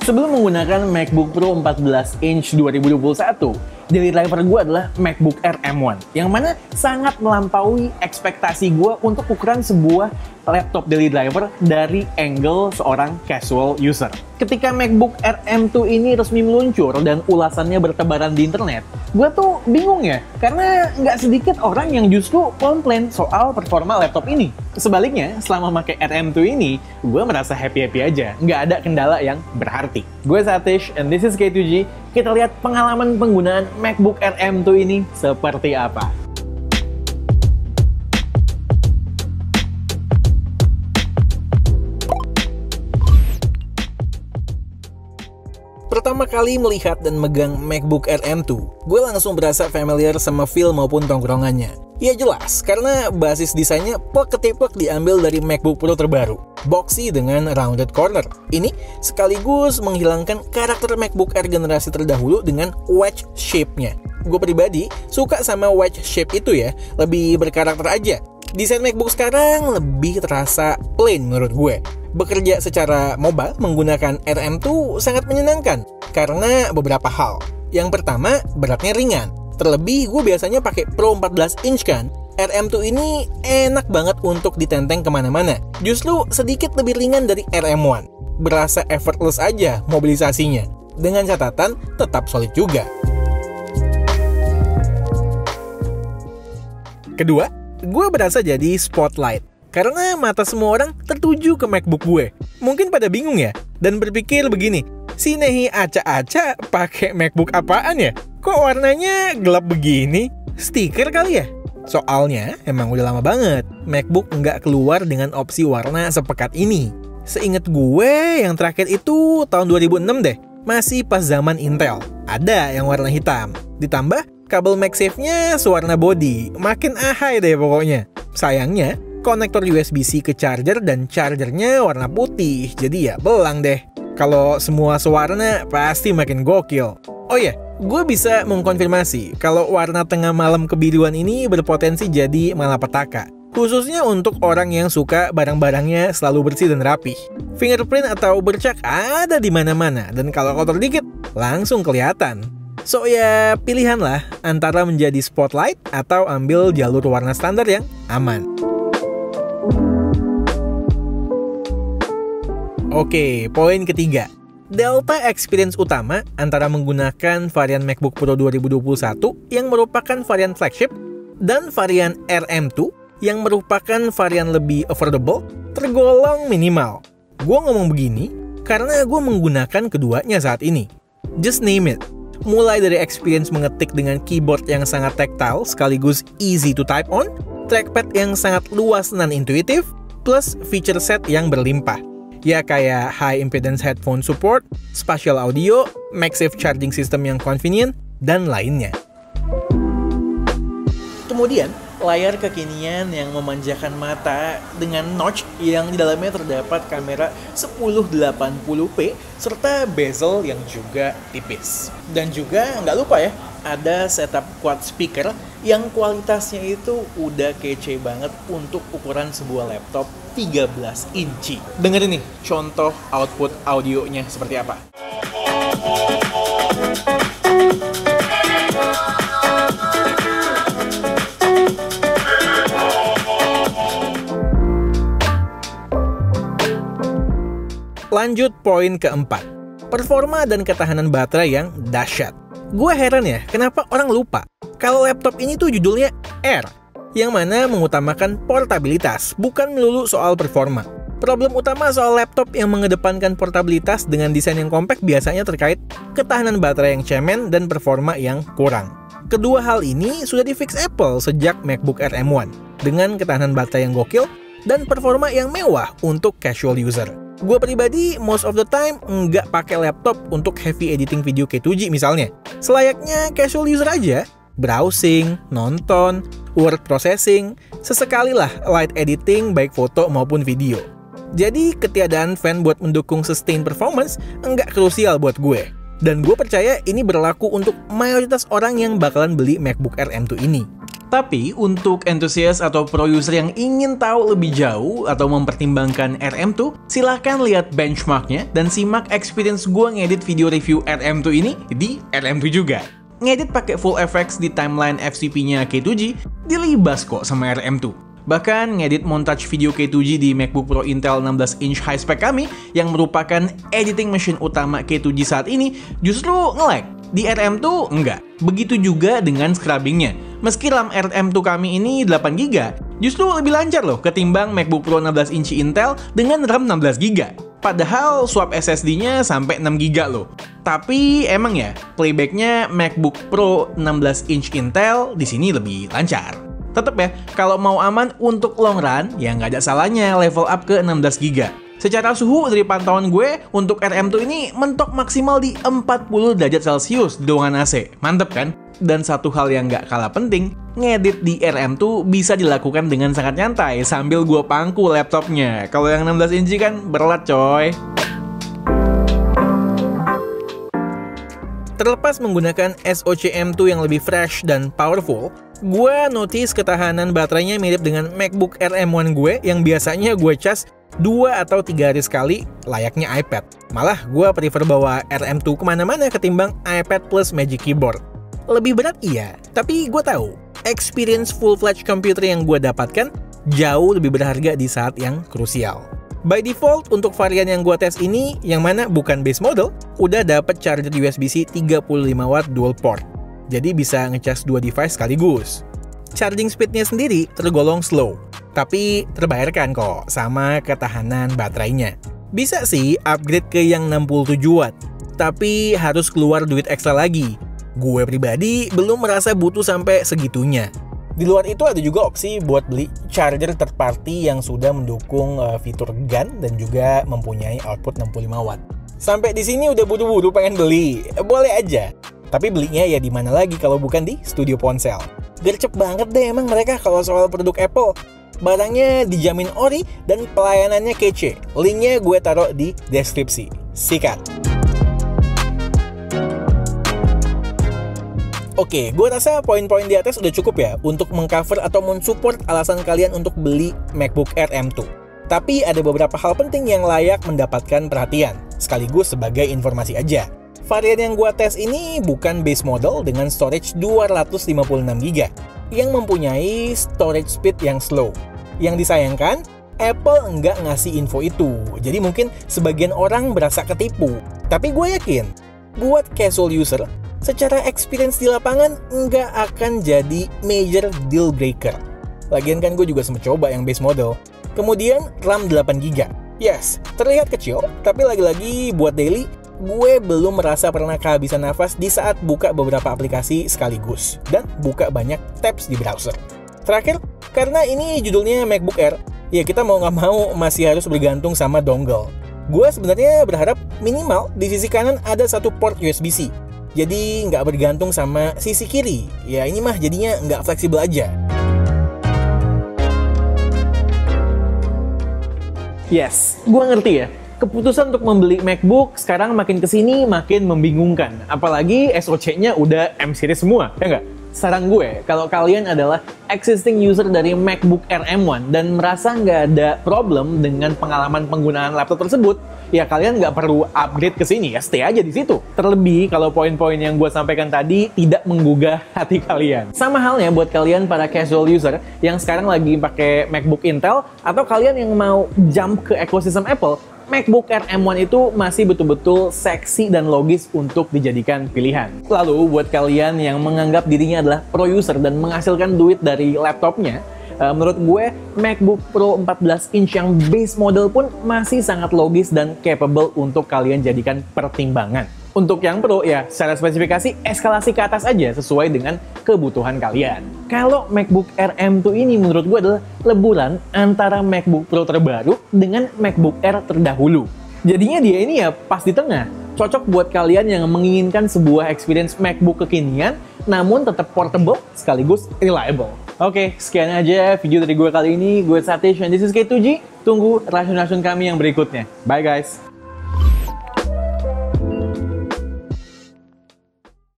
Sebelum menggunakan MacBook Pro 14 inch 2021, daily driver gue adalah MacBook Air M1, yang mana sangat melampaui ekspektasi gue untuk ukuran sebuah laptop daily driver dari angle seorang casual user. Ketika MacBook Air M2 ini resmi meluncur dan ulasannya bertebaran di internet, gue tuh bingung ya, karena nggak sedikit orang yang justru komplain soal performa laptop ini. Sebaliknya, selama pakai Air M2 ini, gue merasa happy-happy aja, nggak ada kendala yang berarti. Gue Satish, and this is K2G. Kita lihat pengalaman penggunaan MacBook Air M2 ini seperti apa. Pertama kali melihat dan megang MacBook Air M2, gue langsung berasa familiar sama feel maupun tongkrongannya. Ya jelas, karena basis desainnya plek-ketiplek diambil dari MacBook Pro terbaru. Boxy dengan rounded corner. Ini sekaligus menghilangkan karakter MacBook Air generasi terdahulu dengan wedge shape-nya. Gue pribadi suka sama wedge shape itu ya, lebih berkarakter aja. Desain MacBook sekarang lebih terasa plain menurut gue. Bekerja secara mobile menggunakan Air M2 sangat menyenangkan karena beberapa hal. Yang pertama, beratnya ringan. Terlebih gue biasanya pakai Pro 14 inch kan. Air M2 ini enak banget untuk ditenteng kemana-mana. Justru sedikit lebih ringan dari Air M1. Berasa effortless aja mobilisasinya. Dengan catatan tetap solid juga. Kedua, gue berasa jadi spotlight. Karena mata semua orang tertuju ke MacBook gue. Mungkin pada bingung ya, dan berpikir begini, si Nehi acak-acak pakai MacBook apaan ya? Kok warnanya gelap begini? Stiker kali ya? Soalnya emang udah lama banget MacBook nggak keluar dengan opsi warna sepekat ini. Seinget gue yang terakhir itu tahun 2006 deh, masih pas zaman Intel. Ada yang warna hitam. Ditambah kabel MagSafe-nya sewarna body, makin ahai deh pokoknya. Sayangnya, konektor USB-C ke charger dan chargernya warna putih, jadi ya belang deh. Kalau semua sewarna pasti makin gokil. Oh iya, gue bisa mengkonfirmasi kalau warna tengah malam kebiruan ini berpotensi jadi malapetaka. Khususnya untuk orang yang suka barang-barangnya selalu bersih dan rapi. Fingerprint atau bercak ada di mana-mana, dan kalau kotor dikit langsung kelihatan. So ya pilihan lah antara menjadi spotlight atau ambil jalur warna standar yang aman. Oke, poin ketiga. Delta experience utama antara menggunakan varian MacBook Pro 2021 yang merupakan varian flagship dan varian Air M2 yang merupakan varian lebih affordable tergolong minimal. Gue ngomong begini karena gue menggunakan keduanya saat ini. Just name it. Mulai dari experience mengetik dengan keyboard yang sangat tactile sekaligus easy to type on, trackpad yang sangat luas dan intuitif, plus feature set yang berlimpah. Ya kayak high impedance headphone support, spatial audio, MagSafe charging system yang convenient, dan lainnya. Kemudian, layar kekinian yang memanjakan mata dengan notch yang di dalamnya terdapat kamera 1080p serta bezel yang juga tipis. Dan juga nggak lupa ya, ada setup quad speaker yang kualitasnya itu udah kece banget untuk ukuran sebuah laptop 13 inci. Dengerin nih contoh output audionya seperti apa. Lanjut poin keempat, performa dan ketahanan baterai yang dahsyat. Gue heran ya, kenapa orang lupa kalau laptop ini tuh judulnya Air, yang mana mengutamakan portabilitas, bukan melulu soal performa. Problem utama soal laptop yang mengedepankan portabilitas dengan desain yang compact biasanya terkait ketahanan baterai yang cemen dan performa yang kurang. Kedua hal ini sudah di-fix Apple sejak MacBook Air M1, dengan ketahanan baterai yang gokil dan performa yang mewah untuk casual user. Gue pribadi most of the time nggak pakai laptop untuk heavy editing video K2G misalnya. Selayaknya casual user aja, browsing, nonton, word processing, sesekali lah light editing baik foto maupun video. Jadi ketiadaan fan buat mendukung sustain performance nggak krusial buat gue. Dan gue percaya ini berlaku untuk mayoritas orang yang bakalan beli MacBook Air M2 ini. Tapi untuk entusias atau pro user yang ingin tahu lebih jauh atau mempertimbangkan RM2, silahkan lihat benchmarknya dan simak experience gue ngedit video review RM2 ini di RM2 juga. Ngedit pakai full FX di timeline FCP-nya K2G, dilibas kok sama RM2. Bahkan ngedit montage video K2G di MacBook Pro Intel 16 inch high spec kami yang merupakan editing machine utama K2G saat ini justru nge-lag. Di RM2 enggak. Begitu juga dengan scrubbingnya. Meski RAM RM2 kami ini 8GB, justru lebih lancar loh ketimbang MacBook Pro 16 inch Intel dengan RAM 16GB. Padahal swap SSD-nya sampai 6GB loh. Tapi emang ya, playbacknya MacBook Pro 16 inch Intel di sini lebih lancar. Tetap ya, kalau mau aman untuk long run, ya nggak ada salahnya level up ke 16GB. Secara suhu dari pantauan gue, untuk RM2 ini mentok maksimal di 40 derajat Celcius di ruangan AC. Mantep kan? Dan satu hal yang nggak kalah penting, ngedit di RM2 bisa dilakukan dengan sangat nyantai sambil gue pangku laptopnya. Kalau yang 16 inci kan berat coy. Terlepas menggunakan SoC M2 yang lebih fresh dan powerful, gue notice ketahanan baterainya mirip dengan MacBook Air M1 gue yang biasanya gue cas 2 atau 3 hari sekali layaknya iPad. Malah gue prefer bawa RM2 kemana-mana ketimbang iPad plus Magic Keyboard. Lebih berat iya, tapi gue tahu experience full-fledged computer yang gue dapatkan jauh lebih berharga di saat yang krusial. By default, untuk varian yang gue tes ini, yang mana bukan base model, udah dapet charger USB-C 35W dual port. Jadi bisa ngecas 2 device sekaligus. Charging speednya sendiri tergolong slow, tapi terbayarkan kok sama ketahanan baterainya. Bisa sih upgrade ke yang 67W, tapi harus keluar duit ekstra lagi. Gue pribadi belum merasa butuh sampai segitunya. Di luar itu ada juga opsi buat beli charger third party yang sudah mendukung fitur GaN dan juga mempunyai output 65W. Sampai di sini udah buru-buru pengen beli, boleh aja. Tapi belinya ya di mana lagi kalau bukan di studio ponsel. Gercep banget deh emang mereka kalau soal produk Apple. Barangnya dijamin ori dan pelayanannya kece. Linknya gue taruh di deskripsi. Sikat. Oke, gue rasa poin-poin di atas udah cukup ya untuk mengcover atau mensupport alasan kalian untuk beli MacBook Air M2. Tapi ada beberapa hal penting yang layak mendapatkan perhatian, sekaligus sebagai informasi aja. Varian yang gue tes ini bukan base model dengan storage 256GB yang mempunyai storage speed yang slow. Yang disayangkan, Apple nggak ngasih info itu, jadi mungkin sebagian orang berasa ketipu. Tapi gue yakin, buat casual user, secara experience di lapangan nggak akan jadi major deal breaker. Lagian kan gue juga sempat coba yang base model. Kemudian RAM 8GB. Yes, terlihat kecil, tapi lagi-lagi buat daily, gue belum merasa pernah kehabisan nafas di saat buka beberapa aplikasi sekaligus dan buka banyak tabs di browser. Terakhir, karena ini judulnya MacBook Air, ya kita mau nggak mau masih harus bergantung sama dongle. Gue sebenarnya berharap minimal di sisi kanan ada satu port USB-C. Jadi nggak bergantung sama sisi kiri. Ya ini mah jadinya nggak fleksibel aja. Yes, gue ngerti ya. Keputusan untuk membeli MacBook sekarang makin kesini makin membingungkan. Apalagi SoC-nya udah M-series semua, ya nggak? Saran gue, kalau kalian adalah existing user dari MacBook Air M1 dan merasa nggak ada problem dengan pengalaman penggunaan laptop tersebut, ya kalian nggak perlu upgrade ke sini, ya stay aja di situ. Terlebih kalau poin-poin yang gue sampaikan tadi tidak menggugah hati kalian. Sama halnya buat kalian para casual user yang sekarang lagi pakai MacBook Intel atau kalian yang mau jump ke ekosistem Apple, MacBook Air M1 itu masih betul-betul seksi dan logis untuk dijadikan pilihan. Lalu buat kalian yang menganggap dirinya adalah pro user dan menghasilkan duit dari laptopnya, menurut gue MacBook Pro 14 inch yang base model pun masih sangat logis dan capable untuk kalian jadikan pertimbangan. Untuk yang Pro ya secara spesifikasi eskalasi ke atas aja sesuai dengan kebutuhan kalian. Kalau MacBook Air M2 ini menurut gue adalah leburan antara MacBook Pro terbaru dengan MacBook Air terdahulu. Jadinya dia ini ya pas di tengah. Cocok buat kalian yang menginginkan sebuah experience MacBook kekinian namun tetap portable sekaligus reliable. Oke, sekian aja video dari gue kali ini. Gue Satish and this is K2G. Tunggu rasion-rasion kami yang berikutnya. Bye guys!